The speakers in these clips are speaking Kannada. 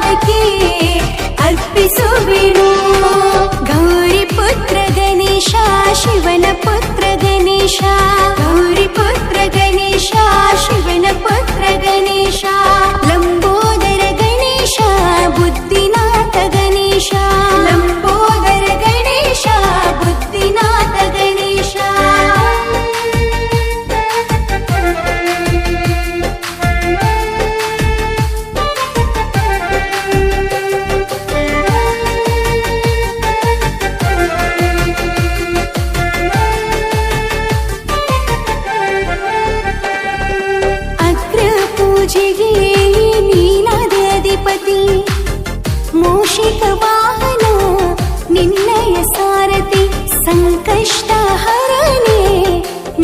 ಪಾದಕ್ಕೆ ಅರ್ಪಿಸುವೆನು. ಗೌರಿ ಪುತ್ರ ಗಣೇಶ ಶಿವನ ಪುತ್ರ ಗಣೇಶ, ಗೌರಿ ಪುತ್ರ ಗಣೇಶ ಶಿವನ ಪುತ್ರ ಗಣೇಶ, ಲಂಬೋದರ ಗಣೇಶ ಬುದ್ಧಿನಾಥ ಗಣೇಶ, ಲಂಬೋದರ ಗಣೇಶ ಬುದ್ಧಿನಾಥ ಗಣೇಶ. ಪೂಜೆಗೆ ನೀನಾದ ಅಧಿಪತಿ, ಮೂಷಿಕ ವಾಹನ ನಿನ್ನಯ ಸಾರಥಿ, ಸಂಕಷ್ಟ ಹರನೆ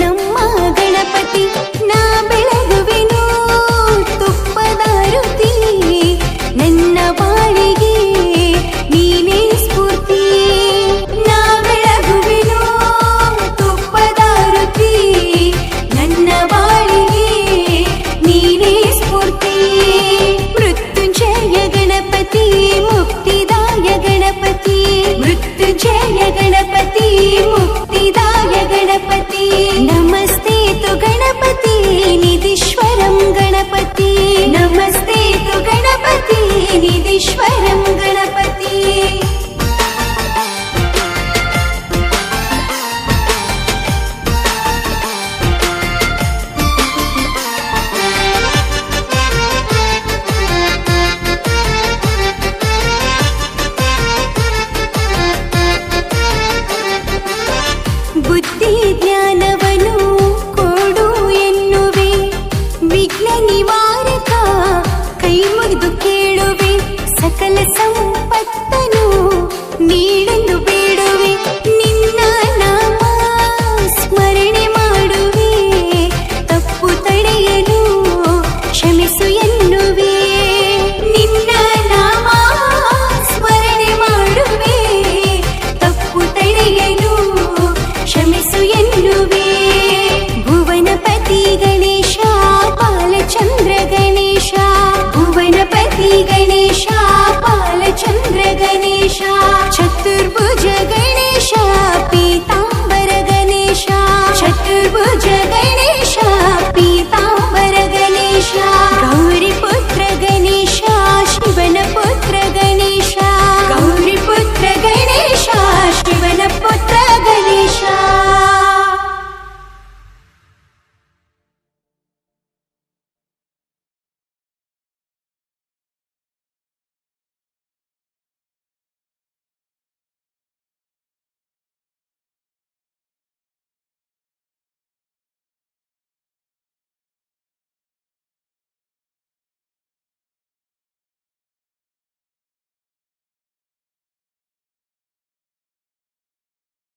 ನಮ್ಮ ಗಣಪತಿ. ನಾ ಬೆಳಗುವೆನು ತುಪ್ಪದ ರುತಿ, ನನ್ನ ಬಾಳಿಗೆ ನೀನೇ ಸ್ಫೂರ್ತಿ. ನಾ ಬೆಳಗುವೆನು ತುಪ್ಪದ ರುತಿ, ನನ್ನ ಬಾಳಿಗೆ ನೀನೇ ಸ್ಫೂರ್ತಿ. ಮೃತ್ಯುಂಜಯ ಗಣಪತಿ ಮುಕ್ತಿದಾಯ ಗಣಪತಿ, ಮೃತ್ಯುಂಜಯ ಗಣಪತಿ ಮುಕ್ತಿದಾಯ ಗಣಪತಿ. ನಮಸ್ತೆ ತು ಗಣಪತಿ ನಿಧೀಶ್ವರಂ ಗಣಪತಿ, ನಮಸ್ತೆ ತು ಗಣಪತಿ ನಿಧೀಶ್ವರಂ ಗಣಪತಿ. ಬುದ್ಧಿ ಜ್ಞಾನವನು ಕೊಡು ಎನ್ನುವೆ, ವಿಘ್ನ ನಿವಾರಕ ಕೈ ಮುಗಿದು ಕೇಳುವೆ, ಸಕಲ ಸಂಪತ್ತನು ನೀಡೆಂದು ಬೇಡುವೆ. ನಿನ್ನ ನಾಮ ಸ್ಮರಣೆ ಮಾಡುವೆ, ತಪ್ಪು ತಡೆಯಲು ಕ್ಷಮಿಸು ಎನ್ನುವೆ. ನಿನ್ನ ನಾಮ ಸ್ಮರಣೆ ಮಾಡುವೆ, ತಪ್ಪು ತಡೆಯಲು ಕ್ಷಮಿಸು ಎನ್ನುವೆ. ಭುವನಪತಿ ಗಣೇಶ ಬಾಲಚಂದ್ರ ಗಣೇಶ, ಭುವನಪತಿ ಗಣೇಶ